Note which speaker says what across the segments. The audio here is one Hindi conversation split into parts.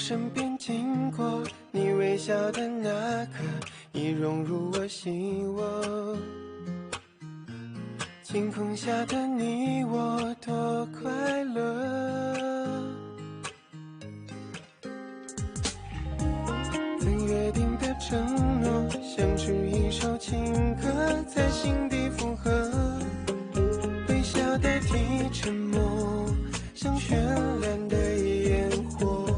Speaker 1: 身边经过，你微笑的那刻，已融入我心窝。晴空下的你我多快乐，曾约定的承诺，像是一首情歌，在心底附和。微笑代替沉默，像绚烂的烟火。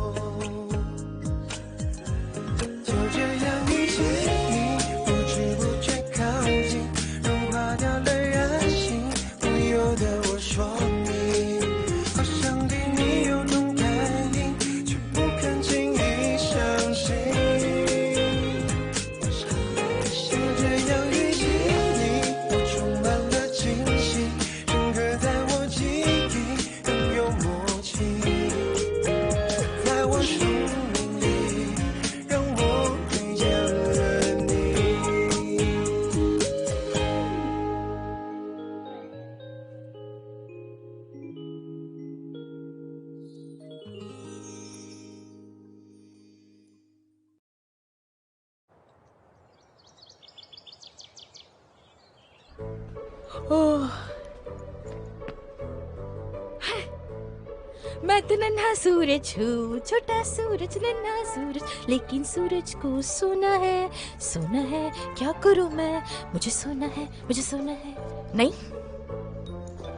Speaker 1: 就这样遇见你，不知不觉靠近，融化掉了任性，不由得我说明，好想对你有种感应，却不肯轻易相信。就这样遇见你，我充满了惊喜，深刻在我记忆，更有默契，在我生命里，让我遇见了你。
Speaker 2: मैं तो नन्हा सूरज हूँ, छोटा सूरज नन्हा सूरज, लेकिन सूरज को सोना है, क्या करूँ मैं, मुझे सोना है, मुझे सोना है। नहीं,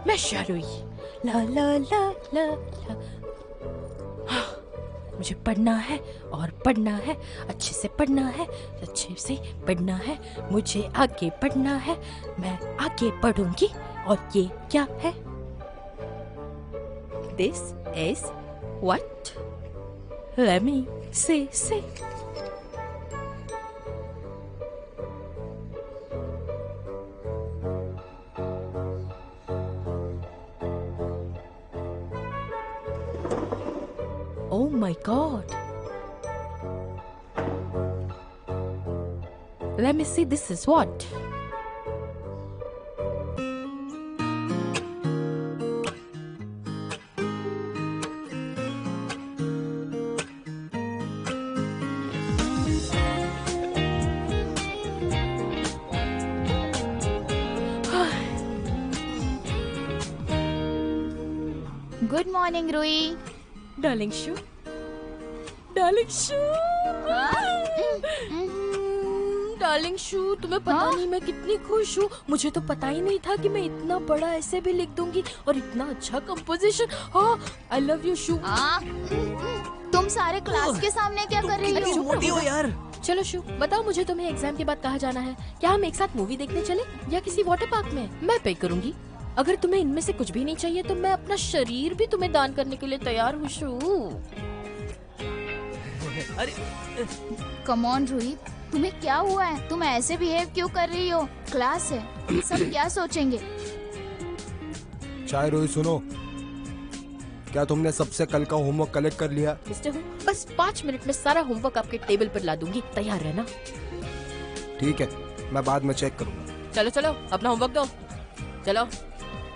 Speaker 2: मैं शारुई, ला ला ला ला ला। हाँ, मुझे पढ़ना है और पढ़ना है, अच्छे से पढ़ना है, अच्छे से पढ़ना है, मुझे आगे पढ़ना है, मैं आगे पढ़ूंगी। और ये क्या है? This is what? Let me see. Oh my God. Let me see, this is what?
Speaker 3: Good morning Ruhi.
Speaker 2: Darling Shu, darling Shu, तुम्हें पता नहीं मैं कितनी खुश हूँ। मुझे तो पता ही नहीं था कि मैं इतना बड़ा ऐसे भी लिख दूंगी और इतना अच्छा कंपोजिशन। हाँ, आई लव यू शू।
Speaker 3: तुम सारे क्लास के सामने क्या कर रही हो?
Speaker 2: मोटी हो यार। चलो शू, बताओ मुझे, तुम्हें एग्जाम के बाद कहाँ जाना है? क्या हम एक साथ मूवी देखने चले या किसी वाटर पार्क में? मैं पे करूंगी। अगर तुम्हें इनमें से कुछ भी नहीं चाहिए तो मैं अपना शरीर भी तुम्हें दान करने के लिए तैयार हूँ शू।
Speaker 4: अरे
Speaker 3: कम ऑन रूही, तुम्हें क्या हुआ है? तुम ऐसे बिहेव क्यों कर रही हो? क्लास है, सब क्या सोचेंगे?
Speaker 5: चाय रोही सुनो, क्या तुमने सबसे कल का होमवर्क कलेक्ट कर लिया?
Speaker 2: मिस्टर हूँ, बस 5 मिनट में सारा होमवर्क आपके टेबल पर ला दूंगी, तैयार रहना।
Speaker 5: ठीक है, मैं बाद में चेक करूंगा।
Speaker 2: चलो चलो, अपना होमवर्क दो। चलो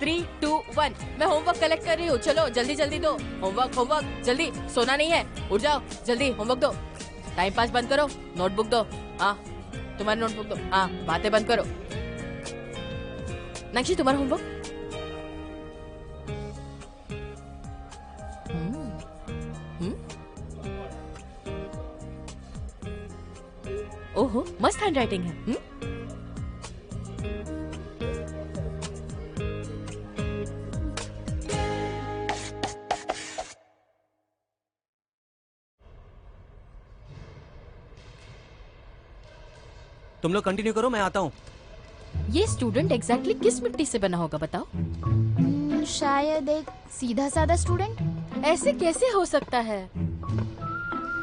Speaker 2: 3, 2, 1, मैं होमवर्क कलेक्ट कर रही हूँ। चलो जल्दी जल्दी दो होमवर्क, जल्दी, सोना नहीं है, उठ जाओ जल्दी, होमवर्क दो। टाइम पास बंद करो, नोटबुक दो। हाँ, तुम्हारी नोटबुक दो। हाँ, बातें बंद करो। नक्शी, तुम्हारा होमवर्क। ओहो, मस्त हैंडराइटिंग है।
Speaker 4: तुम लोग कंटिन्यू करो, मैं आता हूँ।
Speaker 2: ये स्टूडेंट एग्जैक्टली किस मिट्टी से बना होगा बताओ?
Speaker 3: शायद एक सीधा साधा स्टूडेंट।
Speaker 2: ऐसे कैसे हो सकता है?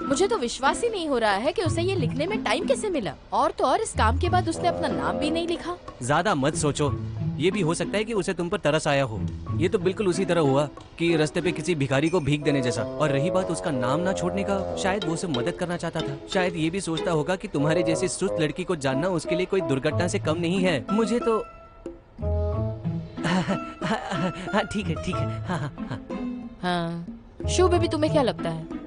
Speaker 2: मुझे तो विश्वास ही नहीं हो रहा है कि उसे ये लिखने में टाइम कैसे मिला। और तो और, इस काम के बाद उसने अपना नाम भी नहीं लिखा।
Speaker 4: ज्यादा मत सोचो, ये भी हो सकता है कि उसे तुम पर तरस आया हो। ये तो बिल्कुल उसी तरह हुआ कि रास्ते पे किसी भिखारी को भीख देने जैसा। और रही बात उसका नाम ना छोड़ने का, शायद वो उसे मदद करना चाहता था। शायद ये भी सोचता होगा कि तुम्हारे जैसी सुस्त लड़की को जानना उसके लिए कोई दुर्घटना से कम नहीं है। मुझे तो ठीक है। हाँ।
Speaker 2: हाँ, शू बेबी, तुम्हें क्या लगता है?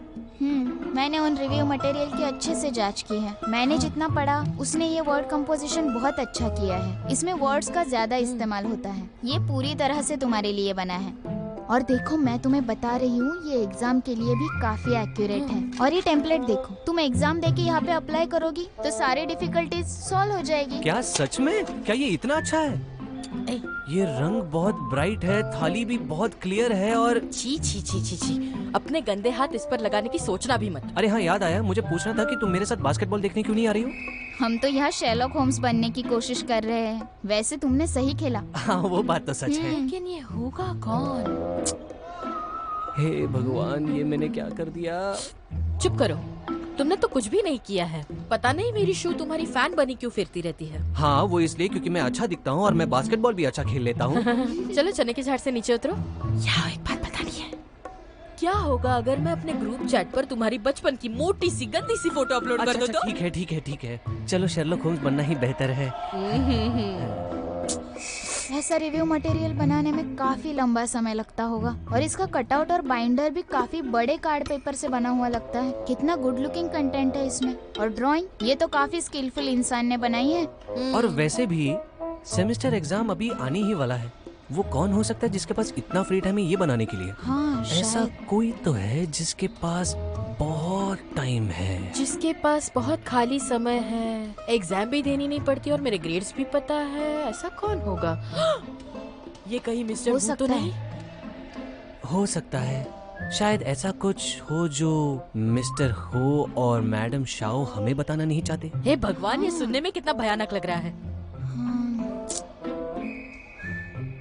Speaker 3: मैंने उन रिव्यू मटेरियल की अच्छे से जांच की है। मैंने जितना पढ़ा उसने ये वर्ड कंपोजिशन बहुत अच्छा किया है। इसमें वर्ड्स का ज्यादा इस्तेमाल होता है। ये पूरी तरह से तुम्हारे लिए बना है। और देखो मैं तुम्हें बता रही हूँ, ये एग्जाम के लिए भी काफी एक्यूरेट है। और ये टेम्पलेट देखो, तुम एग्जाम देके यहाँ पे अप्लाई करोगी तो सारी डिफिकल्टीज सॉल्व हो जाएगी।
Speaker 4: क्या सच में? क्या ये इतना अच्छा है? ये रंग बहुत ब्राइट है, थाली भी बहुत क्लियर है और
Speaker 2: छी छी छी छी छी, अपने गंदे हाथ इस पर लगाने की सोचना भी मत।
Speaker 4: अरे हाँ, याद आया, मुझे पूछना था कि तुम मेरे साथ बास्केटबॉल देखने क्यों नहीं आ रही हो?
Speaker 3: हम तो यहाँ शेरलॉक होम्स बनने की कोशिश कर रहे हैं। वैसे तुमने सही खेला।
Speaker 4: हाँ, वो बात तो सच है।
Speaker 2: लेकिन ये होगा कौन?
Speaker 4: हे भगवान, ये मैंने क्या कर दिया?
Speaker 2: चुप करो, तुमने तो कुछ भी नहीं किया है। पता नहीं मेरी शू तुम्हारी फैन बनी क्यों फिरती रहती है।
Speaker 4: हाँ, वो इसलिए क्योंकि मैं अच्छा दिखता हूँ और मैं बास्केटबॉल भी अच्छा खेल लेता हूँ।
Speaker 2: चलो चने के झाड़ से नीचे उतरो। यहाँ एक बात बतानी है। क्या होगा अगर मैं अपने ग्रुप चैट पर तुम्हारी बचपन की मोटी सी गंदी सी फोटो अपलोड कर दूं तो?
Speaker 4: ठीक है ठीक है ठीक है, चलो शेरलॉक होम्स बनना ही बेहतर है।
Speaker 3: ऐसा रिव्यू मटेरियल बनाने में काफी लंबा समय लगता होगा और इसका कटआउट और बाइंडर भी काफी बड़े कार्ड पेपर से बना हुआ लगता है। कितना गुड लुकिंग कंटेंट है इसमें। और ड्राइंग, ये तो काफी स्किलफुल इंसान ने बनाई है।
Speaker 4: और वैसे भी सेमेस्टर एग्जाम अभी आने ही वाला है। वो कौन हो सकता है जिसके पास इतना फ्री टाइम है ये बनाने के लिए?
Speaker 3: हाँ,
Speaker 4: ऐसा
Speaker 3: शायद।
Speaker 4: कोई तो है जिसके पास बहुत टाइम है,
Speaker 2: जिसके पास बहुत खाली समय है, एग्जाम भी देनी नहीं पड़ती और मेरे ग्रेड्स भी पता है। ऐसा कौन होगा? ये कहीं मिस्टर
Speaker 3: हो
Speaker 2: वू तो
Speaker 3: सकता
Speaker 2: नहीं?
Speaker 4: हो सकता है। शायद ऐसा कुछ हो जो मिस्टर हो और मैडम शाओ हमें बताना नहीं चाहते।
Speaker 2: हे भगवान, ये सुनने में कितना भयानक लग रहा है।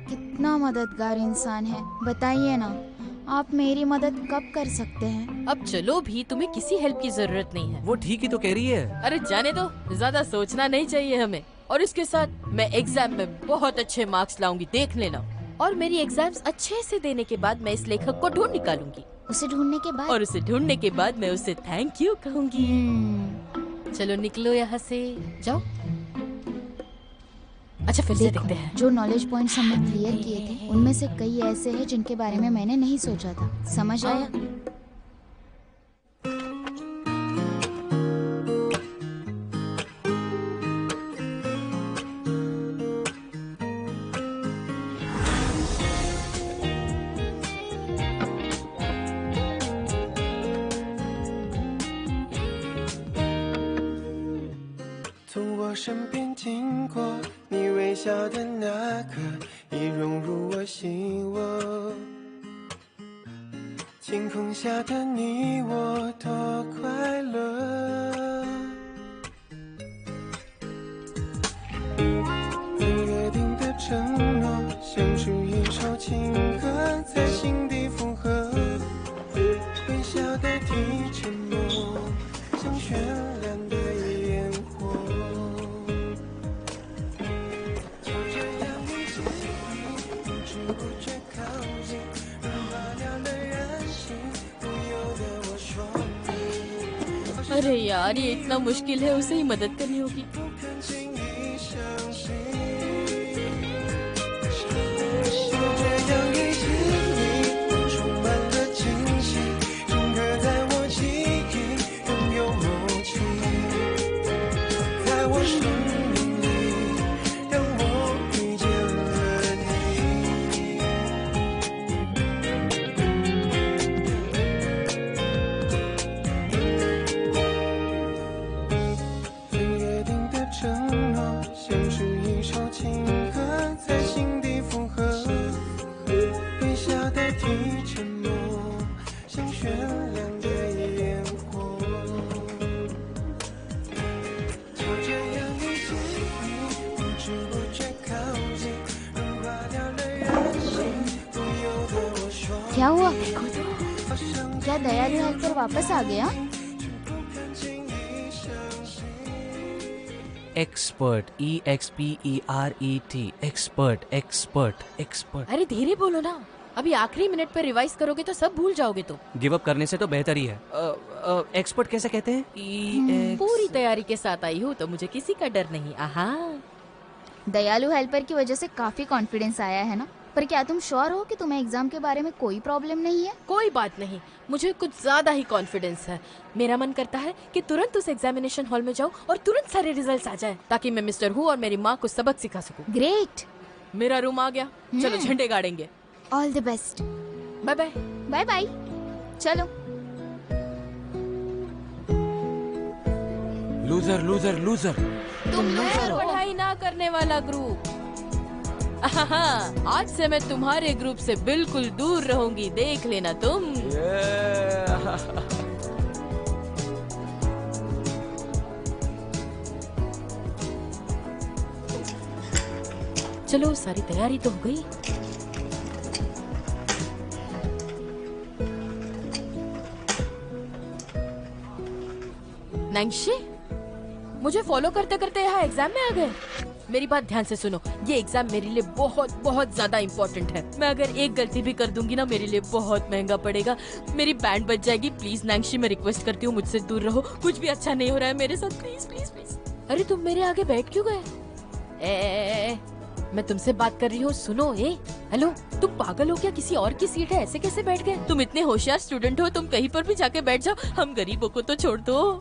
Speaker 3: कितना मददगार इंसान है। बताइए ना, आप मेरी मदद कब कर सकते हैं?
Speaker 2: अब चलो भी, तुम्हें किसी हेल्प की जरूरत नहीं है।
Speaker 4: वो ठीक ही तो कह रही है।
Speaker 2: अरे जाने दो, ज्यादा सोचना नहीं चाहिए हमें। और इसके साथ मैं एग्जाम में बहुत अच्छे मार्क्स लाऊंगी, देख लेना। और मेरी एग्जाम्स अच्छे से देने के बाद मैं इस लेखक को ढूंढ निकालूंगी।
Speaker 3: उसे ढूंढने के बाद?
Speaker 2: और उसे ढूंढने के बाद मैं उसे थैंक यू कहूंगी। चलो निकलो यहाँ से, जाओ। अच्छा फिर से देखते हैं।
Speaker 3: जो नॉलेज पॉइंट्स हमने क्लियर किए थे उनमें से कई ऐसे हैं जिनके बारे में मैंने नहीं सोचा था। समझ आया?
Speaker 1: 从我身边经过，你微笑的那刻，已融入我心窝。晴空下的你我多快乐，曾约定的承诺，像是一首情歌，在心底附和。微笑代替沉默，像绚烂的烟火。就这样一起，不知不觉靠近，融化掉了任性，不由得我说你。
Speaker 2: अरे यार, ये इतना मुश्किल है, उसे ही मदद करनी होगी।
Speaker 1: 不肯轻易相信，就这样一起，你充满了惊喜，深刻在我记忆，拥有默契，在我生命里，让我遇见了你。曾约定的承诺，像是一首情歌，在心底附和。微笑代替沉默，像绚烂的烟火。就这样一起，不知不觉靠近，融化掉了任性，不由得我说。
Speaker 3: क्या हुआ?
Speaker 1: 好像
Speaker 3: क्या दयालु हेल्पर वापस आ गया?
Speaker 1: 不肯轻易相信。
Speaker 4: expert, EXPERET, expert expert expert.
Speaker 2: अरे धीरे बोलो ना, अभी आखिरी मिनट पे रिवाइज करोगे तो सब भूल जाओगे तुम।
Speaker 4: गिव अप करने से तो बेहतर ही है। एक्सपर्ट कैसे कहते हैं?
Speaker 2: पूरी तैयारी के साथ आई हूँ तो मुझे किसी का डर नहीं। आहा।
Speaker 3: दयालु हेल्पर की वजह से काफी कॉन्फिडेंस आया है ना?
Speaker 2: हाँ, हाँ, हाँ।
Speaker 3: हाँ, हाँ।
Speaker 4: 'एक्सपर्ट'
Speaker 3: पर क्या तुम श्योर हो कि तुम्हें एग्जाम के बारे में कोई प्रॉब्लम नहीं है?
Speaker 2: कोई बात नहीं, मुझे कुछ ज्यादा ही कॉन्फिडेंस है। मेरा मन करता है कि तुरंत उस एग्जामिनेशन हॉल में जाऊं और तुरंत सारे रिजल्ट्स आ जाए, ताकि मैं मिस्टर हु और मेरी माँ को सबक सिखा सकूं।
Speaker 3: ग्रेट,
Speaker 2: मेरा रूम आ गया, चलो झंडे गाड़ेंगे।
Speaker 3: All the best.
Speaker 2: Bye bye.
Speaker 3: Bye bye. चलो।
Speaker 5: Loser loser loser.
Speaker 3: तुम लूजर हो।
Speaker 2: पढ़ाई ना करने वाला ग्रुप। आज से मैं तुम्हारे ग्रुप से बिल्कुल दूर रहूंगी, देख लेना तुम। चलो, सारी तैयारी तो हो गई। नैंशी, मुझे फॉलो करते करते यहाँ एग्जाम में आ गए। मेरी बात ध्यान से सुनो, ये एग्जाम मेरे लिए बहुत बहुत ज्यादा इम्पोर्टेंट है। मैं अगर एक गलती भी कर दूंगी ना, मेरे लिए बहुत महंगा पड़ेगा। मेरी बैंड बच जाएगी। प्लीज नैंशी, मैं रिक्वेस्ट करती हूँ, मुझसे दूर रहो। कुछ भी अच्छा नहीं हो रहा है मेरे साथ, प्लीज प्लीज प्लीज। अरे तुम मेरे आगे बैठ क्यों गए? मैं तुमसे बात कर रही हूँ, सुनो। हेलो, तुम पागल हो क्या? किसी और की सीट है, ऐसे कैसे बैठ गए? तुम इतने होशियार स्टूडेंट हो, तुम कहीं पर भी जाके बैठ जाओ, हम गरीबों को तो छोड़ दो।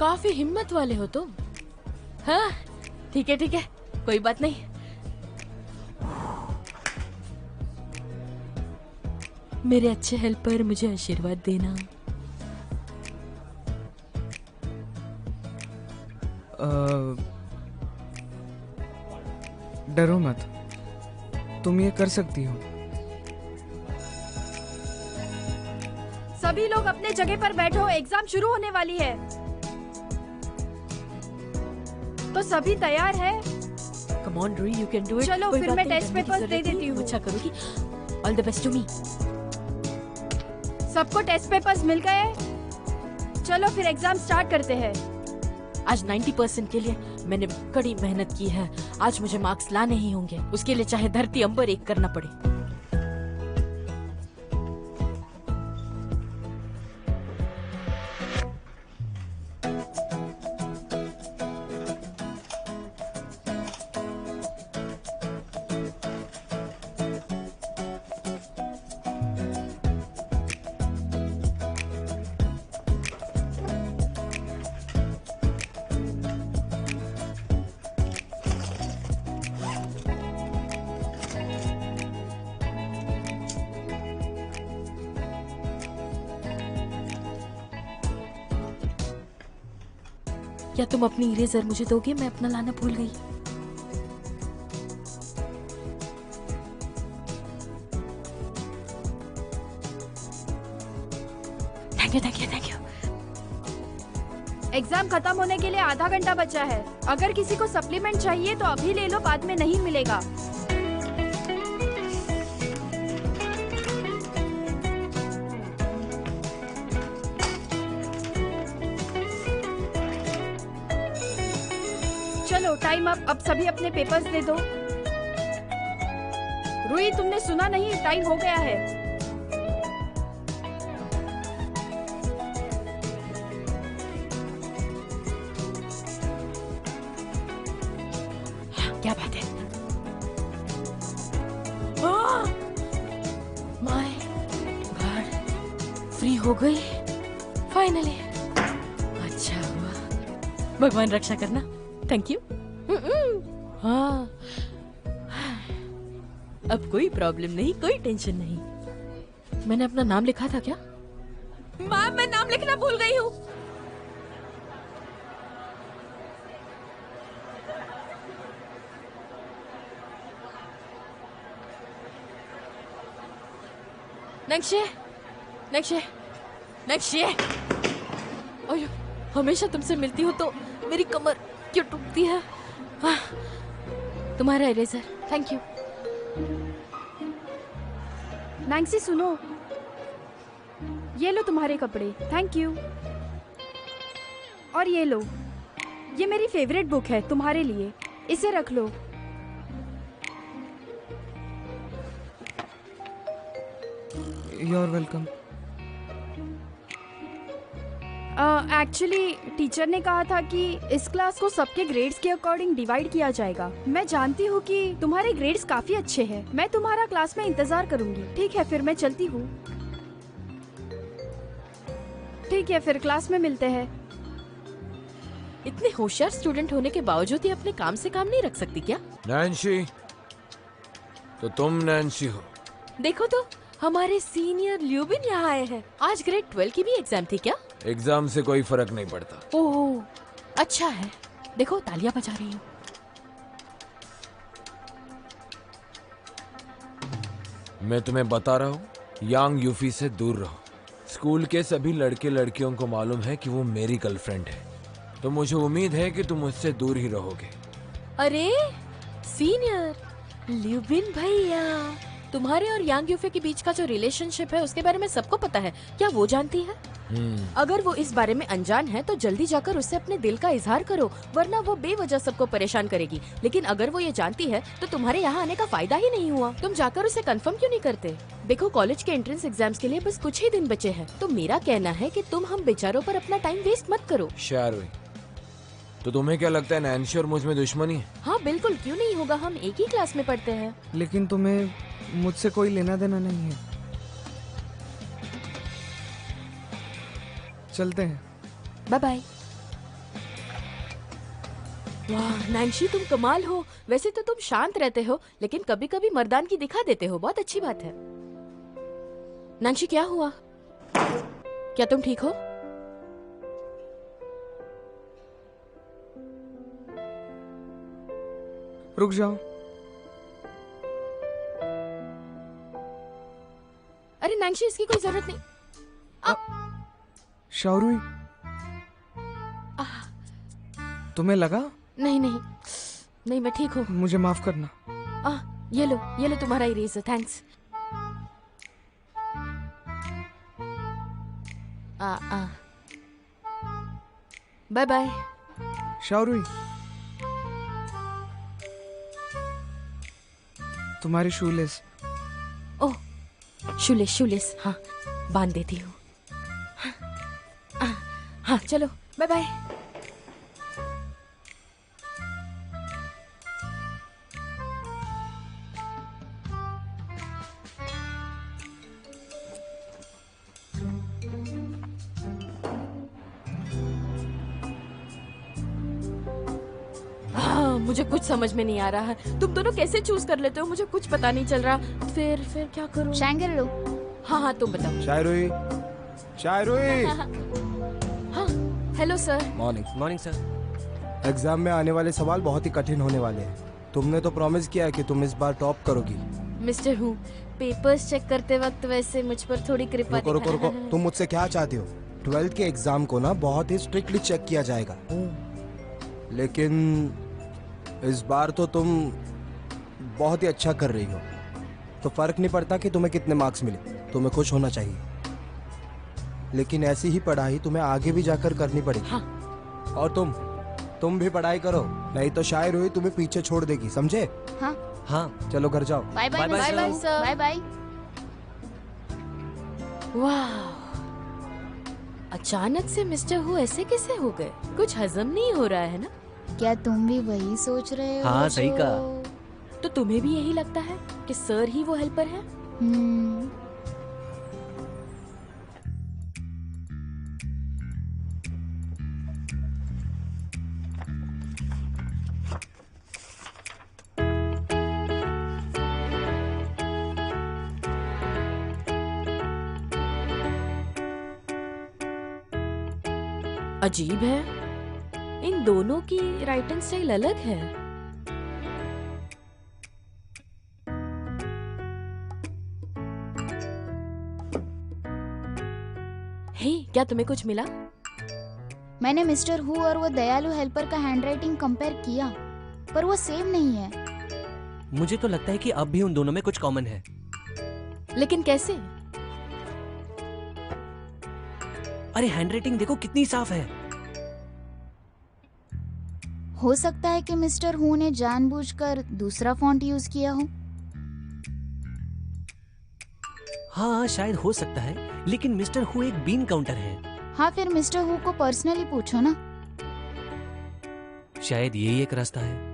Speaker 2: काफी हिम्मत वाले हो तुम। हाँ, ठीक है ठीक है, कोई बात नहीं। मेरे अच्छे हेल्पर, मुझे आशीर्वाद देना।
Speaker 6: डरो मत, तुम ये कर सकती हो।
Speaker 7: सभी लोग अपने जगह पर बैठो, एग्जाम शुरू होने वाली है। तो सभी तैयार है?
Speaker 2: Come on, Rui, you can do it.
Speaker 7: चलो,
Speaker 2: कोई
Speaker 7: फिर
Speaker 2: बात
Speaker 7: मैं
Speaker 2: नहीं,
Speaker 7: टेस्ट
Speaker 2: डरने की
Speaker 7: पेपर्स दे
Speaker 2: जरूरत नहीं,
Speaker 7: देती
Speaker 2: तुम
Speaker 7: हूँ।
Speaker 2: अच्छा करोगी। All the best to me.
Speaker 7: सबको टेस्ट पेपर्स मिल गए? चलो फिर एग्जाम स्टार्ट करते हैं।
Speaker 2: आज 90% के लिए मैंने कड़ी मेहनत की है। आज मुझे मार्क्स लाने ही होंगे, उसके लिए चाहे धरती अंबर एक करना पड़े। क्या तुम अपनी इरेजर मुझे दोगे? मैं अपना लाना भूल गई। Thank you thank you thank you.
Speaker 7: Exam खत्म होने के लिए आधा घंटा बचा है। अगर किसी को सप्लीमेंट चाहिए तो अभी ले लो, बाद में नहीं मिलेगा। चलो, टाइम अप। अब सभी अपने पेपर्स दे दो। रुई, तुमने सुना नहीं? टाइम हो गया है।
Speaker 2: क्या बात है? माय गॉड, फ्री हो गई फाइनली। अच्छा हुआ, भगवान रक्षा करना। Thank you. हाँ, अब कोई प्रॉब्लम नहीं, कोई टेंशन नहीं। मैंने अपना नाम लिखा था क्या? माँ, मैं नाम लिखना भूल गई हूँ। नक्शे नक्शे नक्शे। ओयो, हमेशा तुमसे मिलती हूँ तो मेरी कमर क्यों टूटती है? तुम्हारा इरेजर, थैंक यू।
Speaker 7: नैंसी सुनो, ये लो तुम्हारे कपड़े, थैंक यू। और ये लो, ये मेरी फेवरेट बुक है तुम्हारे लिए, इसे रख लो।
Speaker 6: You are welcome.
Speaker 7: Actually teacher ने कहा था कि इस क्लास को सबके ग्रेड्स के अकॉर्डिंग डिवाइड किया जाएगा। मैं जानती हूँ कि तुम्हारे ग्रेड्स काफी अच्छे हैं। मैं तुम्हारा क्लास में इंतजार करूंगी। ठीक है, फिर मैं चलती हूँ। ठीक है, फिर क्लास में मिलते हैं।
Speaker 2: इतने होशियार स्टूडेंट होने के बावजूद ये अपने काम से काम नहीं रख सकती क्या?
Speaker 8: नैन्सी, तो तुम नैन्सी हो?
Speaker 2: देखो तो हमारे सीनियर ल्यूबिन यहाँ आए हैं। आज ग्रेड 12 की भी एग्जाम थी क्या?
Speaker 8: एग्जाम से कोई फर्क नहीं पड़ता।
Speaker 2: ओह, अच्छा है। देखो तालियां बजा रही हूँ।
Speaker 8: मैं तुम्हें बता रहा हूँ, यांग यूफी से दूर रहो। स्कूल के सभी लड़के लड़कियों को मालूम है कि वो मेरी गर्लफ्रेंड है, तो मुझे उम्मीद है कि तुम उससे दूर ही रहोगे।
Speaker 2: अरे सीनियर ल्यूबिन भैया, तुम्हारे और यांग यूफे के बीच का जो रिलेशनशिप है उसके बारे में सबको पता है। क्या वो जानती है? अगर वो इस बारे में अनजान है तो जल्दी जाकर उससे अपने दिल का इजहार करो, वरना वो बेवजह सबको परेशान करेगी। लेकिन अगर वो ये जानती है तो तुम्हारे यहाँ आने का फायदा ही नहीं हुआ। तुम जाकर उसे कंफर्म क्यों नहीं करते? देखो कॉलेज के एंट्रेंस एग्जाम्स के लिए बस कुछ ही दिन बचे हैं, तो मेरा कहना है कि तुम हम बेचारों पर अपना टाइम वेस्ट मत करो।
Speaker 8: शायरों, तो तुम्हें क्या लगता है नैन्सी और मुझ में दुश्मनी है?
Speaker 2: हाँ बिल्कुल, क्यों नहीं होगा, हम एक ही क्लास में पढ़ते हैं।
Speaker 6: लेकिन तुम्हें मुझसे कोई लेना देना नहीं है। चलते हैं।
Speaker 2: Bye bye. वाह नैन्सी, तुम कमाल हो। वैसे तो तुम शांत रहते हो, लेकिन कभी कभी मर्दानगी दिखा देते हो। बहुत अच्छी बात है। नैन्सी क्या हुआ? क्या तुम ठीक हो?
Speaker 6: रुक जाओ।
Speaker 2: अरे नैन्सी, इसकी कोई जरूरत नहीं।
Speaker 6: शाओरुई, तुम्हें लगा?
Speaker 2: नहीं नहीं नहीं, मैं ठीक हूँ।
Speaker 6: मुझे माफ करना।
Speaker 2: ये लो तुम्हारा eraser, thanks. Bye bye.
Speaker 6: Shaorui, तुम्हारी शूलेस।
Speaker 2: ओह शूलेस, हाँ बांध देती हूँ। हाँ चलो, बाय बाय। मुझे कुछ समझ में नहीं आ रहा है। तुम दोनों कैसे चूज कर लेते हो? मुझे कुछ पता नहीं चल रहा। फिर क्या करूं?
Speaker 3: शैंगर लो।
Speaker 2: हाँ तुम बताओ।
Speaker 5: शायरुई,
Speaker 2: हाँ hello sir.
Speaker 4: Morning sir.
Speaker 5: Exam में आने वाले सवाल बहुत ही कठिन होने वाले हैं। तुमने तो प्रॉमिस किया है कि तुम इस बार टॉप करोगी।
Speaker 2: मिस्टर हूँ, पेपर्स चेक करते वक्त वैसे मुझ पर थोड़ी कृपा
Speaker 5: रुको। तुम मुझसे क्या चाहती हो? 12th के एग्जाम को ना बहुत ही स्ट्रिक्टली चेक किया जाएगा, लेकिन इस बार तो तुम बहुत ही अच्छा कर रही हो, तो फर्क नहीं पड़ता कि तुम्हें कितने मार्क्स मिले, तुम्हें खुश होना चाहिए। लेकिन ऐसी ही पढ़ाई तुम्हें आगे भी जाकर करनी पड़ेगी।
Speaker 2: हाँ।
Speaker 5: और तुम भी पढ़ाई करो, नहीं तो शायर हुई तुम्हें पीछे छोड़ देगी, समझे?
Speaker 8: हाँ।
Speaker 5: चलो घर जाओ।
Speaker 3: Bye bye
Speaker 2: sir.
Speaker 3: Bye bye.
Speaker 2: वाह, अचानक से मिस्टर हु ऐसे कैसे हो गए? कुछ हजम नहीं हो रहा है ना?
Speaker 3: क्या तुम भी वही सोच रहे हो?
Speaker 4: हाँ, सही कहा।
Speaker 2: तो तुम्हें भी यही लगता है कि सर ही वो हेल्पर है? अजीब है, इन दोनों की राइटिंग स्टाइल अलग है। हे, क्या तुम्हें कुछ मिला?
Speaker 3: मैंने मिस्टर हु और वो दयालु हेल्पर का हैंडराइटिंग कंपेयर किया, पर वो सेम नहीं है।
Speaker 4: मुझे तो लगता है कि अब भी उन दोनों में कुछ कॉमन है।
Speaker 2: लेकिन कैसे?
Speaker 4: अरे हैंडराइटिंग देखो कितनी साफ है।
Speaker 3: हो सकता है कि मिस्टर हु ने जानबूझकर दूसरा फॉन्ट यूज किया हो।
Speaker 4: हाँ शायद हो सकता है, लेकिन मिस्टर हु एक बीन काउंटर है।
Speaker 3: हाँ, फिर मिस्टर हु को पर्सनली पूछो ना।
Speaker 4: शायद यही एक रास्ता है।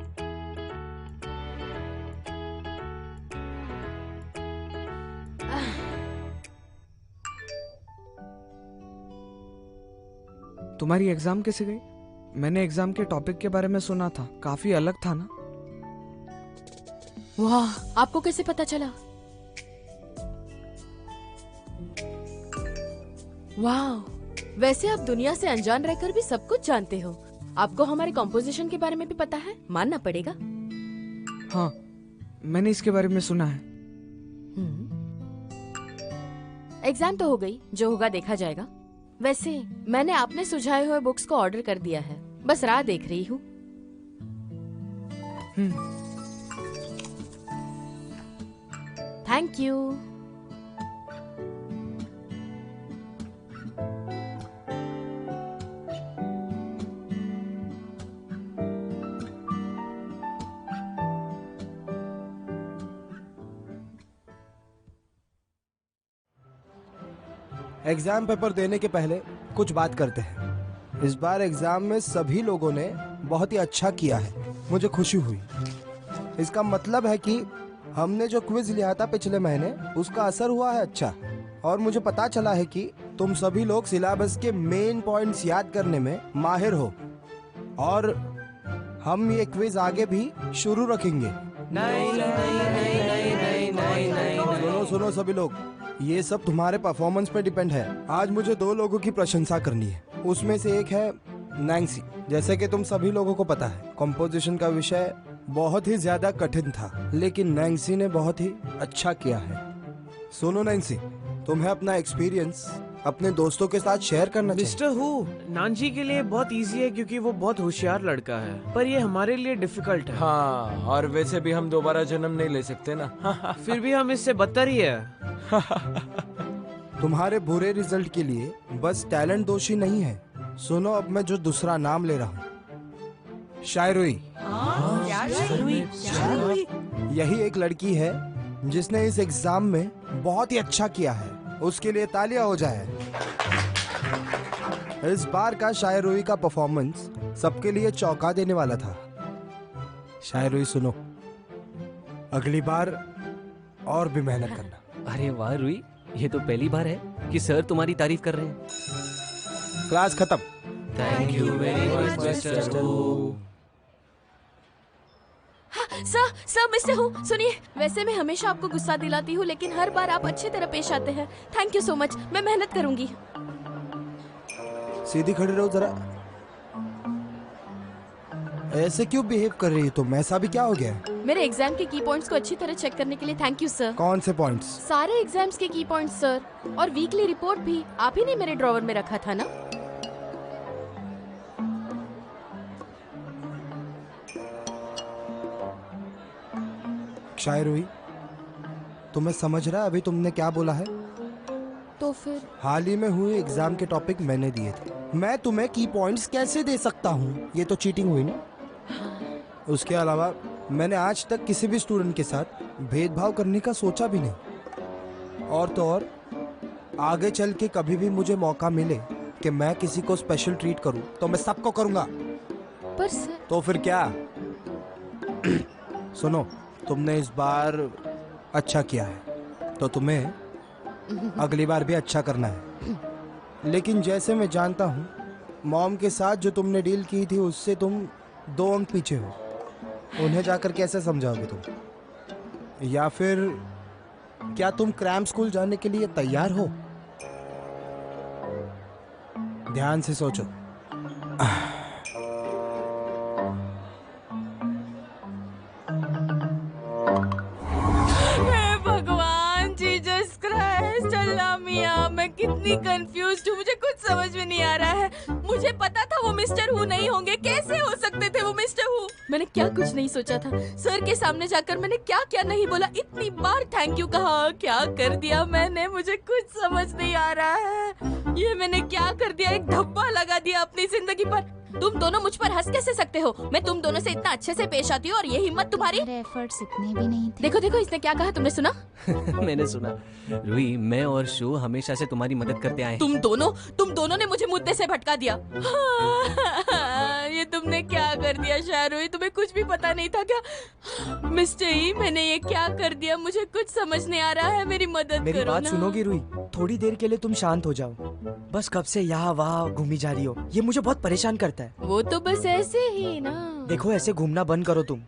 Speaker 6: तुम्हारी एग्जाम कैसे गई? मैंने एग्जाम के टॉपिक के बारे में सुना था, काफी अलग था ना?
Speaker 2: वाह, आपको कैसे पता चला? वाह, वैसे आप दुनिया से अनजान रहकर भी सब कुछ जानते हो। आपको हमारे कॉम्पोजिशन के बारे में भी पता है, मानना पड़ेगा।
Speaker 6: हाँ, मैंने इसके बारे में सुना है।
Speaker 2: एग्जाम तो हो गई, जो होगा देखा जाएगा। वैसे मैंने आपने सुझाए हुए बुक्स को ऑर्डर कर दिया है, बस राह देख रही हूँ। Thank you.
Speaker 5: एग्जाम पेपर देने के पहले कुछ बात करते हैं। इस बार एग्जाम में सभी लोगों ने बहुत ही अच्छा किया है, मुझे खुशी हुई। इसका मतलब है कि हमने जो क्विज लिया था पिछले महीने, उसका असर हुआ है अच्छा। और मुझे पता चला है कि तुम सभी लोग सिलेबस के मेन पॉइंट्स याद करने में माहिर हो। और हम ये क्विज आगे भी शुरू रखेंगे। सुनो सभी लोग, ये सब तुम्हारे परफॉर्मेंस पे डिपेंड है। आज मुझे 2 लोगों की प्रशंसा करनी है। उसमें से एक है नैंसी। जैसे कि तुम सभी लोगों को पता है, कंपोजिशन का विषय बहुत ही ज्यादा कठिन था, लेकिन नैंसी ने बहुत ही अच्छा किया है। सुनो नैंसी, तुम्हें अपना एक्सपीरियंस अपने दोस्तों के साथ शेयर करना चाहिए।
Speaker 9: मिस्टर हु, नानजी के लिए बहुत इजी है क्योंकि वो बहुत होशियार लड़का है, पर ये हमारे लिए डिफिकल्ट है।
Speaker 8: हाँ, और वैसे भी हम दोबारा जन्म नहीं ले सकते ना।
Speaker 9: फिर भी हम इससे बदतर ही है।
Speaker 5: तुम्हारे बुरे रिजल्ट के लिए बस टैलेंट दोषी नहीं है। सुनो, अब मैं जो दूसरा नाम ले रहा हूँ, शायरुई। यही एक लड़की है जिसने इस एग्जाम में बहुत ही अच्छा किया है। उसके लिए तालियां हो जाए। इस बार का शायरुई का परफॉर्मेंस सबके लिए चौंका देने वाला था। शायरुई सुनो, अगली बार और भी मेहनत करना।
Speaker 4: अरे वाह रुई, ये तो पहली बार है कि सर तुम्हारी तारीफ कर रहे हैं।
Speaker 5: क्लास खत्म।
Speaker 4: Thank you very much mister who.
Speaker 2: Sir mister who, सुनिए, वैसे मैं हमेशा आपको गुस्सा दिलाती हूँ, लेकिन हर बार आप अच्छी तरह पेश आते हैं। थैंक यू सो मच, मैं मेहनत करूंगी।
Speaker 5: सीधी खड़ी रहो जरा। ऐसे क्यों बिहेव कर रही हो तुम? ऐसा भी क्या हो गया?
Speaker 2: मेरे एग्जाम के की पॉइंट्स को अच्छी तरह चेक करने के लिए थैंक यू सर।
Speaker 5: कौन से पॉइंट्स?
Speaker 2: सारे एग्जाम्स के की पॉइंट्स सर, और वीकली रिपोर्ट भी आप ही ने मेरे ड्रॉवर में रखा था ना।
Speaker 5: शायरुई, तुम्हें समझ रहा है अभी तुमने क्या बोला है?
Speaker 2: तो फिर
Speaker 5: हाल ही में हुए एग्जाम के टॉपिक मैंने दिए थे। मैं तुम्हें की पॉइंट्स कैसे दे सकता हूँ? ये तो चीटिंग हुई ना। उसके अलावा मैंने आज तक किसी भी स्टूडेंट के साथ भेदभाव करने का सोचा भी नहीं। और तो और आगे चल के कभी भी मुझे मौका मिले कि मैं किसी को स्पेशल ट्रीट करूं, तो मैं सबको करूंगा।
Speaker 2: पर सर।
Speaker 5: तो फिर क्या? सुनो, तुमने इस बार अच्छा किया है, तो तुम्हें अगली बार भी अच्छा करना है। लेकिन जैसे मैं जानता हूँ, मॉम के साथ जो तुमने डील की थी उससे तुम 2 अंक पीछे हो। उन्हें जाकर कैसे समझाओगे तुम? या फिर क्या तुम क्रैम स्कूल जाने के लिए तैयार हो? ध्यान से सोचो।
Speaker 2: भगवान जीसस क्राइस्ट, अल्लाह मियां, मैं कितनी कंफ्यूज्ड हूँ, मुझे कुछ समझ में नहीं आ रहा है। मुझे पता था वो मिस्टर हु नहीं होंगे, कैसे हो सकते थे वो मिस्टर हु? मैंने क्या कुछ नहीं सोचा था। सर के सामने जाकर मैंने क्या क्या नहीं बोला, इतनी बार थैंक यू कहा, क्या कर दिया मैंने, मुझे कुछ समझ नहीं आ रहा है। ये मैंने क्या कर दिया, एक धब्बा लगा दिया अपनी जिंदगी पर। तुम दोनों मुझ पर हंस कैसे सकते हो? मैं तुम दोनों से इतना अच्छे से पेश आती हूँ और ये हिम्मत तुम्हारी?
Speaker 3: मेरे एफर्ट्स इतने भी नहीं थे।
Speaker 2: देखो देखो इसने क्या कहा, तुमने सुना?
Speaker 4: मैंने सुना। रूही, मैं और शो हमेशा से तुम्हारी मदद करते आए हैं।
Speaker 2: तुम दोनों ने मुझे मुद्दे से भटका दिया। ये तुमने क्या कर दिया शाहरुई? तुम्हें कुछ भी पता नहीं था क्या? मिस्टर ई, मैंने ये क्या कर दिया? मुझे कुछ समझ नहीं आ रहा है, मेरी मदद
Speaker 5: मेरी
Speaker 2: करो
Speaker 5: बात
Speaker 2: ना।
Speaker 5: सुनोगी रूही? थोड़ी देर के लिए तुम शांत हो जाओ। बस कब से यहाँ वहाँ घूमी जा रही हो, ये मुझे बहुत परेशान करता है।
Speaker 2: वो तो बस ऐसे ही ना।
Speaker 5: देखो ऐसे घूमना बंद करो तुम।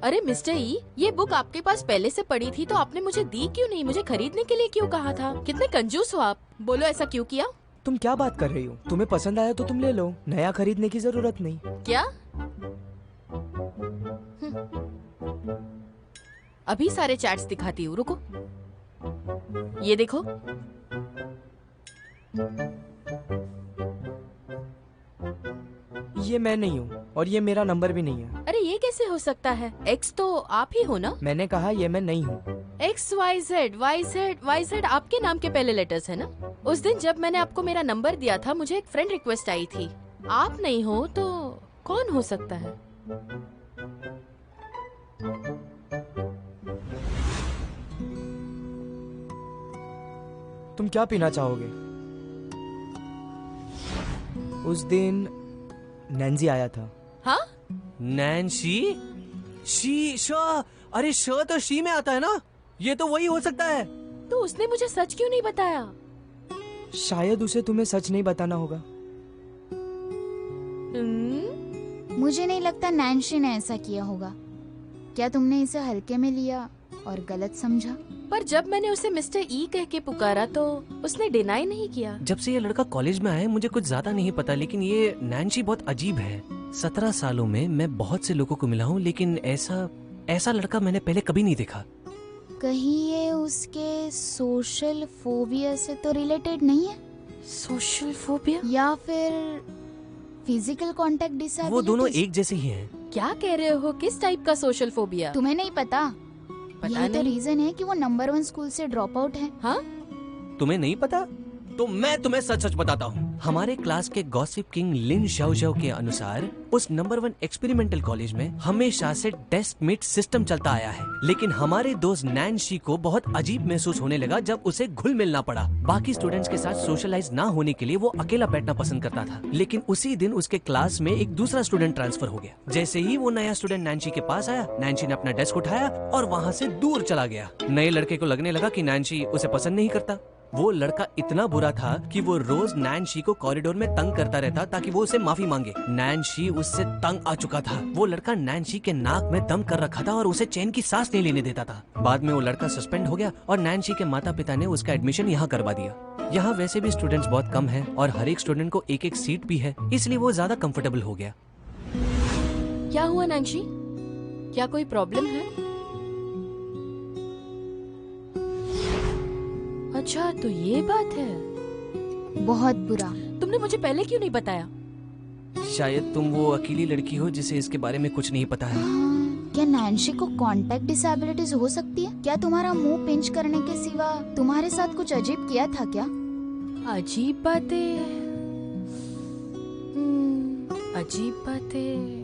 Speaker 2: अरे मिस्टर ई, ये बुक आपके पास पहले से पड़ी थी तो आपने मुझे दी क्यों नहीं? मुझे खरीदने के लिए क्यों कहा था? कितने कंजूस हो आप। बोलो ऐसा क्यों किया?
Speaker 5: तुम क्या बात कर रही हो? तुम्हें पसंद आया तो तुम ले लो, नया खरीदने की जरूरत नहीं।
Speaker 2: क्या? अभी सारे चैट्स दिखाती हूँ, रुको। ये देखो।
Speaker 5: ये मैं नहीं हूँ और ये मेरा नंबर भी नहीं है।
Speaker 2: अरे ये कैसे हो सकता है? एक्स तो आप ही हो ना?
Speaker 5: मैंने कहा ये मैं नहीं हूँ।
Speaker 2: XYZ आपके नाम के पहले लेटर्स है ना? उस दिन जब मैंने आपको मेरा नंबर दिया था, मुझे एक फ्रेंड रिक्वेस्ट आई थी। आप नहीं हो तो कौन हो सकता है?
Speaker 5: तुम क्या पीना चाहोगे? उस दिन नैन्सी आया था।
Speaker 2: हाँ?
Speaker 4: नैन्सी? अरे श तो शी में आता है ना? ये तो वही हो सकता है।
Speaker 2: तो उसने मुझे सच क्यों नहीं बताया?
Speaker 5: शायद उसे तुम्हें सच नहीं बताना होगा।
Speaker 3: मुझे नहीं लगता नैन्सी ने ऐसा किया होगा। क्या तुमने इसे हल्के में लिया और गलत समझा?
Speaker 2: पर जब मैंने उसे मिस्टर ई कह के पुकारा तो उसने डिनाई नहीं किया।
Speaker 4: जब से ये लड़का कॉलेज में आया है मुझे कुछ ज्यादा नहीं पता, लेकिन ये नैन्सी बहुत अजीब है। 17 सालों में मैं बहुत से लोगों को मिला हूँ, लेकिन ऐसा लड़का मैंने पहले कभी नहीं देखा।
Speaker 3: कहीं ये उसके सोशल फोबिया से तो रिलेटेड नहीं है?
Speaker 2: Social phobia?
Speaker 3: या फिर फिजिकल कांटेक्ट डिसएबिलिटी?
Speaker 4: वो दोनों एक जैसे ही हैं।
Speaker 2: क्या कह रहे हो? किस टाइप का सोशल फोबिया?
Speaker 3: तुम्हें नहीं पता? यही तो
Speaker 2: नहीं।
Speaker 3: रीजन है कि वो नंबर 1 स्कूल से ड्रॉप आउट है।
Speaker 2: हाँ?
Speaker 4: तुम्हें नहीं पता? तो मैं तुम्हें सच सच बताता हूँ। हमारे क्लास के गॉसिप किंग लिन शाओ के अनुसार उस नंबर 1 एक्सपेरिमेंटल कॉलेज में हमेशा से डेस्क मेट सिस्टम चलता आया है, लेकिन हमारे दोस्त नैन्सी को बहुत अजीब महसूस होने लगा जब उसे घुल मिलना पड़ा। बाकी स्टूडेंट्स के साथ सोशलाइज ना होने के लिए वो अकेला बैठना पसंद करता था, लेकिन उसी दिन उसके क्लास में एक दूसरा स्टूडेंट ट्रांसफर हो गया। जैसे ही वो नया स्टूडेंट नैन्सी के पास आया, नैन्सी ने अपना डेस्क उठाया और वहाँ से दूर चला गया। नए लड़के को लगने लगा कि नैन्सी उसे पसंद नहीं करता। वो लड़का इतना बुरा था कि वो रोज नैन्सी को कॉरिडोर में तंग करता रहता ताकि वो उसे माफी मांगे। नैन्सी उससे तंग आ चुका था। वो लड़का नैन्सी के नाक में दम कर रखा था और उसे चैन की सांस नहीं लेने देता था। बाद में वो लड़का सस्पेंड हो गया और नैन्सी के माता पिता ने उसका एडमिशन यहाँ करवा दिया। यहाँ वैसे भी स्टूडेंट्स बहुत कम हैं और हर एक स्टूडेंट को एक सीट भी है, इसलिए वो ज्यादा कंफर्टेबल हो गया।
Speaker 2: क्या हुआ नैन्सी? क्या कोई प्रॉब्लम है? अच्छा तो ये बात है।
Speaker 3: बहुत बुरा।
Speaker 2: तुमने मुझे पहले क्यों नहीं बताया?
Speaker 4: शायद तुम वो अकेली लड़की हो जिसे इसके बारे में कुछ नहीं पता है।
Speaker 3: क्या नैन्सी को कांटेक्ट डिसेबिलिटीज हो सकती है? क्या तुम्हारा मुंह पिंच करने के सिवा तुम्हारे साथ कुछ अजीब किया था क्या?
Speaker 2: अजीब बातें? अजीब बातें?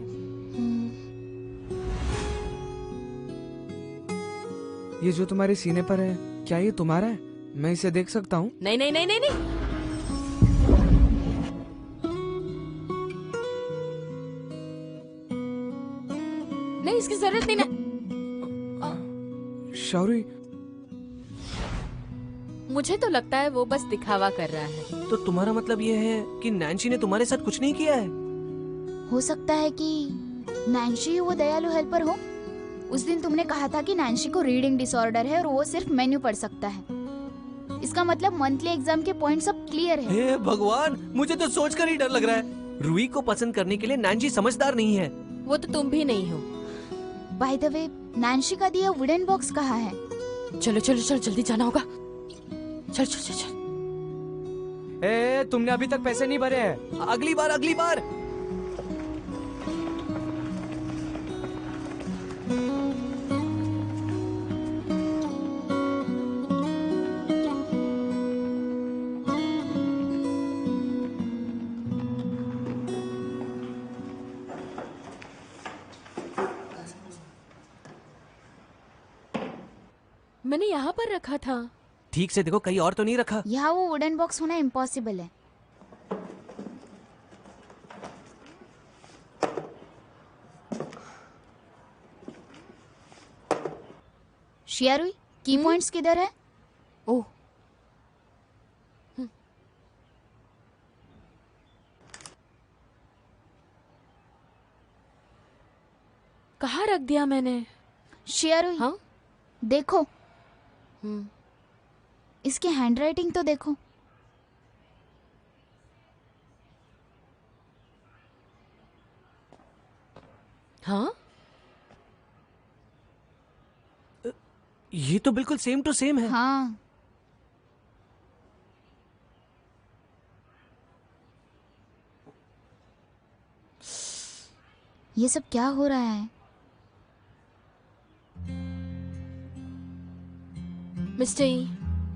Speaker 6: ये जो तुम्हारे सीने पर है, क्या ये तुम्हारा है? मैं इसे देख सकता हूँ?
Speaker 2: नहीं नहीं नहीं नहीं नहीं। नहीं, इसकी जरूरत नहीं ना।
Speaker 6: शौरी,
Speaker 2: मुझे तो लगता है वो बस दिखावा कर रहा है।
Speaker 4: तो तुम्हारा मतलब ये है कि नैन्सी ने तुम्हारे साथ कुछ नहीं किया है?
Speaker 3: हो सकता है कि नैन्सी वो दयालु हेल्पर हो। उस दिन तुमने कहा था कि नैन्सी को रीडिंग डिसऑर्डर है और वो सिर्फ मेन्यू पढ़ सकता है। इसका मतलब मंथली एग्जाम के पॉइंट सब क्लियर है।
Speaker 4: हे भगवान, मुझे तो सोचकर ही डर लग रहा है। रूही को पसंद करने के लिए नैन्सी समझदार नहीं है।
Speaker 2: वो तो तुम भी नहीं हो।
Speaker 3: बाय द वे, नैन्सी का दिया वुडन बॉक्स कहाँ है?
Speaker 2: चलो चलो चलो, जल्दी जाना होगा। चल चल चल चल।
Speaker 6: ए, तुमने अभी तक पैसे नहीं भरे हैं।
Speaker 4: अगली बार, अगली बार।
Speaker 2: मैंने यहाँ पर रखा था।
Speaker 4: ठीक से देखो, कहीं और तो नहीं रखा।
Speaker 3: यहाँ वो वुडन बॉक्स होना इम्पॉसिबल है। शियारुई, की पॉइंट्स किधर है?
Speaker 2: ओह, कहाँ रख दिया मैंने?
Speaker 3: शियारुई,
Speaker 2: हाँ?
Speaker 3: देखो, इसकी हैंडराइटिंग तो देखो।
Speaker 2: हाँ,
Speaker 4: ये तो बिल्कुल सेम टू सेम है।
Speaker 3: हाँ, ये सब क्या हो रहा है?
Speaker 2: मिस्टर ई,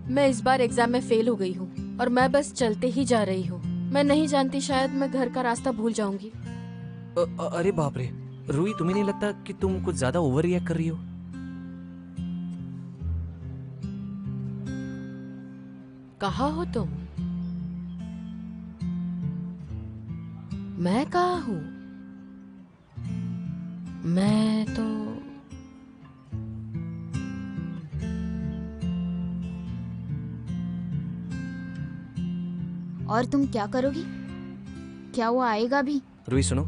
Speaker 2: मैं इस बार एग्जाम में फेल हो गई हूँ और मैं बस चलते ही जा रही हूँ। मैं नहीं जानती, शायद मैं घर का रास्ता भूल जाऊंगी।
Speaker 4: अरे बाप रे, रूही, तुम्हें नहीं लगता कि तुम कुछ ज्यादा ओवर रिएक्ट कर रही हो?
Speaker 2: कहाँ हो तुम? मैं कहाँ हूँ? मैं तो
Speaker 3: और तुम क्या करोगी? क्या वो आएगा भी?
Speaker 4: रूही सुनो,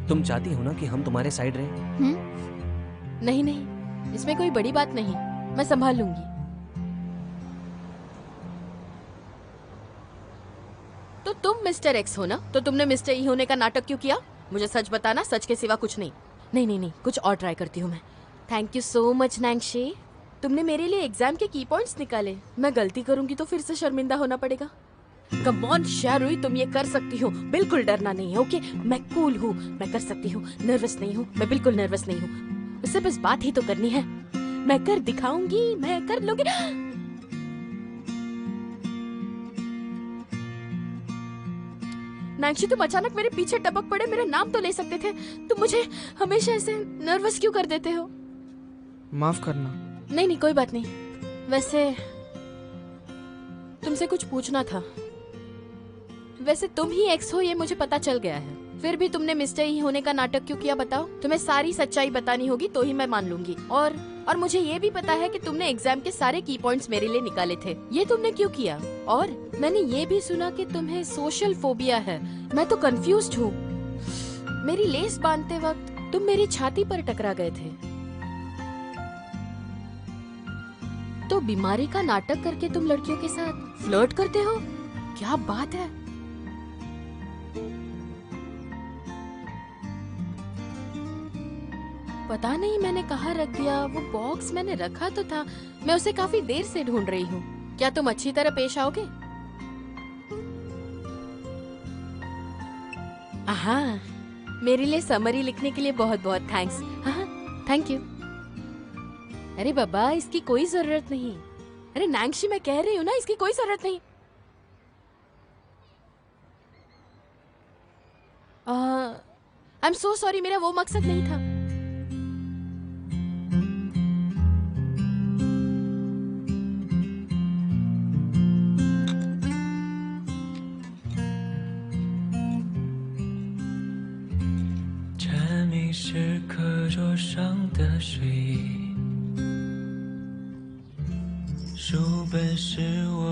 Speaker 4: तुम चाहती हो ना कि हम तुम्हारे साइड रहें?
Speaker 2: नहीं नहीं, इसमें कोई बड़ी बात नहीं, मैं संभाल लूंगी। तो तुम मिस्टर एक्स हो ना, तो तुमने मिस्टर ई होने का नाटक क्यों किया? मुझे सच बताना, सच के सिवा कुछ नहीं। नहीं नहीं नहीं, कुछ और ट्राई करती हूँ मैं। थैंक यू सो मच नैंगशी, तुमने मेरे लिए एग्जाम के की पॉइंट्स निकाले। मैं गलती करूंगी तो फिर से शर्मिंदा होना पड़ेगा। कम ऑन शारुई, तुम ये कर सकती हो, बिल्कुल डरना नहीं है। ओके, मैं कूल हूँ, मैं कर सकती हूँ, नर्वस नहीं हूँ, मैं बिल्कुल नर्वस नहीं हूँ। उससे बस बात ही तो करनी है, मैं कर दिखाऊंगी, मैं कर लूंगी। नैंगशी, तुम अचानक मेरे पीछे टपक पड़े, मेरा नाम तो ले सकते थे। तुम मुझे हमेशा ऐसे नर्वस क्यों कर देते हो?
Speaker 6: माफ करना।
Speaker 2: नहीं नहीं, कोई बात नहीं। वैसे तुमसे कुछ पूछना था। वैसे तुम ही एक्स हो, ये मुझे पता चल गया है। फिर भी तुमने मिस्टर ही होने का नाटक क्यों किया, बताओ? तुम्हें सारी सच्चाई बतानी होगी तो ही मैं मान लूंगी। और मुझे ये भी पता है कि तुमने एग्जाम के सारे की पॉइंट्स मेरे लिए निकाले थे। ये तुमने क्यों किया? और मैंने ये भी सुना कि तुम्हें सोशल फोबिया है। मैं तो कंफ्यूज्ड हूँ। मेरी लेस बांधते वक्त तुम मेरी छाती पर टकरा गए थे, तो बीमारी का नाटक करके तुम लड़कियों के साथ फ्लर्ट करते हो? क्या बात है? पता नहीं मैंने कहाँ रख दिया। वो बॉक्स मैंने रखा तो था, मैं उसे काफी देर से ढूंढ रही हूँ। क्या तुम अच्छी तरह पेश आओगे? हाँ, मेरे लिए समरी लिखने के लिए बहुत बहुत थैंक्स। हाँ, थैंक यू। अरे बाबा, इसकी कोई जरूरत नहीं। अरे नैंगशी, मैं कह रही हूँ ना, इसकी कोई जरूरत नहीं। आई एम सो सॉरी, मेरा वो मकसद नहीं था।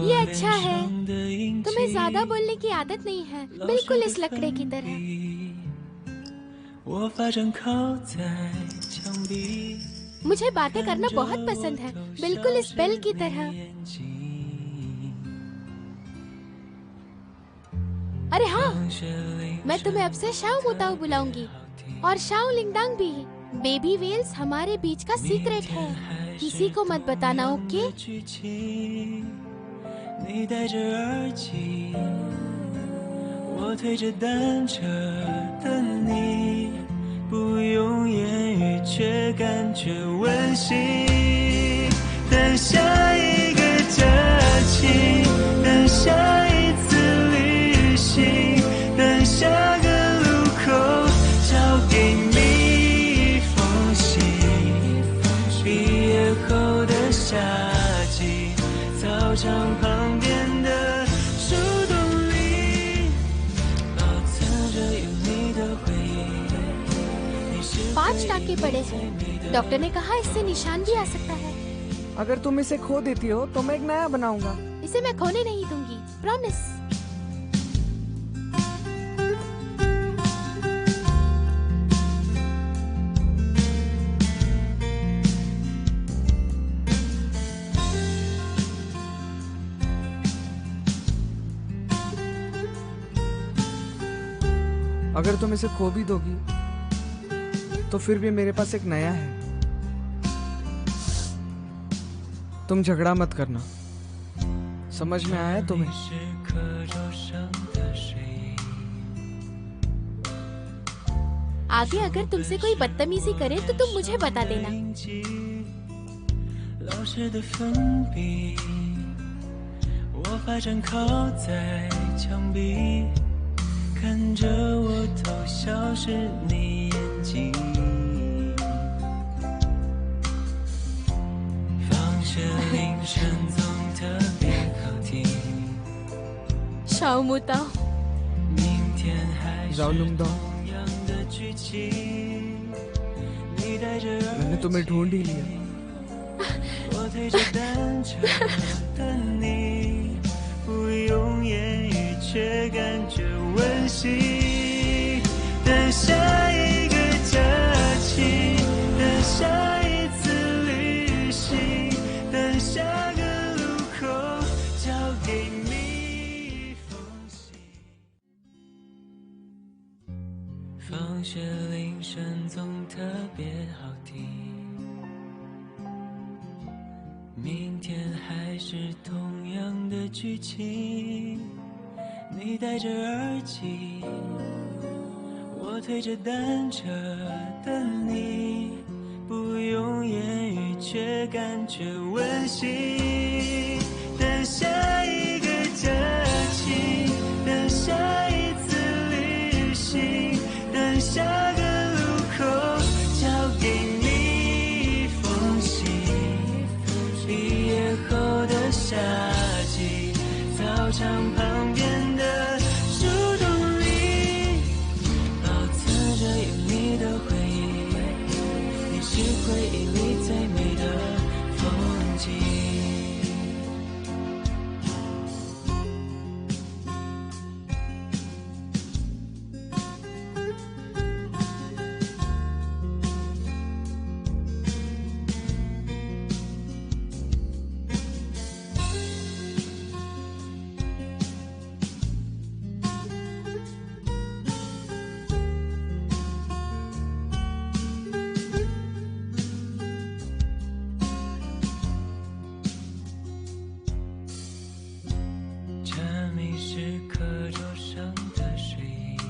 Speaker 3: ये अच्छा है, तुम्हें ज्यादा बोलने की आदत नहीं है, बिल्कुल इस लकड़े की तरह। मुझे बातें करना बहुत पसंद है, बिल्कुल इस बेल की तरह। अरे हाँ, मैं तुम्हें अब से शाओ मोताओ बुलाऊंगी, और शाओ लिंगदांग भी।
Speaker 2: बेबी वेल्स हमारे बीच का सीक्रेट है, किसी को मत बताना, ओके?
Speaker 1: 你戴着耳机，我推着单车的你，不用言语却感觉温馨。等下一个假期，等下一次旅行，等下个路口交给你一封信。毕业后的夏季，操场旁边的树洞里，保存着有你的回忆。
Speaker 2: 5 टाके पड़े हैं। डॉक्टर ने कहा इससे निशान भी आ सकता है।
Speaker 6: अगर तुम इसे खो देती हो तो मैं एक नया बनाऊंगा।
Speaker 2: इसे मैं खोने नहीं दूंगी, प्रॉमिस।
Speaker 6: अगर तुम इसे खो भी दोगी तो फिर भी मेरे पास एक नया है। तुम झगड़ा मत करना, समझ में आया तुम्हें?
Speaker 1: 是课桌上的水。
Speaker 2: आगे अगर तुमसे कोई बदतमीजी करे तो तुम मुझे बता देना।
Speaker 1: 老师的粉笔，我发站靠在墙壁，看着我偷笑时你眼睛。放学铃声总特别好听，
Speaker 2: शाओ मुताओ।
Speaker 1: 明天还是
Speaker 6: जाओ
Speaker 1: 同样的剧情。你戴着耳
Speaker 6: मैंने तुम्हें ढूंढ ही लिया।
Speaker 1: 我推着单车的你，不用言语却感觉温馨。等下一个假期，等下一次旅行，等下个路口交给你一封信。放学铃声总特别好听。 明天还是同样的剧情，你戴着耳机，我推着单车的你，不用言语却感觉温馨。等下一个假期，等下一次旅行，等下个路口交给你一封信。 毕业后的夏季，操场旁边的树洞里，保存着有你的回忆，你是回忆里最美的风景。 这迷是课桌上的水印，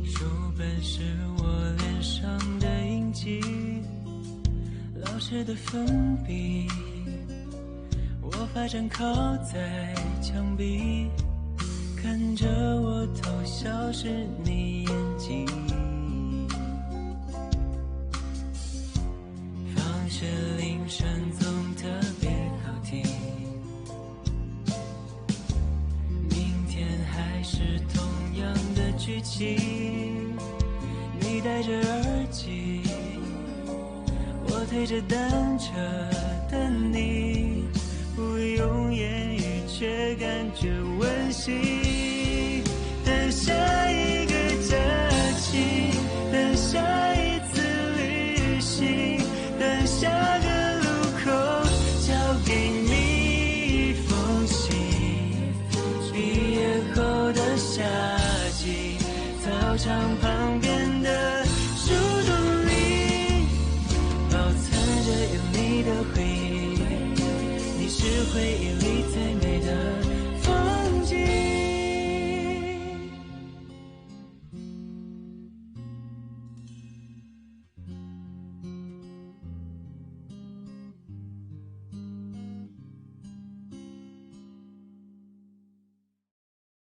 Speaker 1: 书本是我脸上的印记，老师的粉笔，我发站靠在墙壁，看着我偷笑时你眼睛。放学铃声总特别好听。 还是同样的剧情，你戴着耳机，我推着单车的你，不用言语却感觉温馨。等下一个假期，等下一次旅行，等下个路口交给你一封信。 毕业后的夏季，操场旁边的里最美的风景。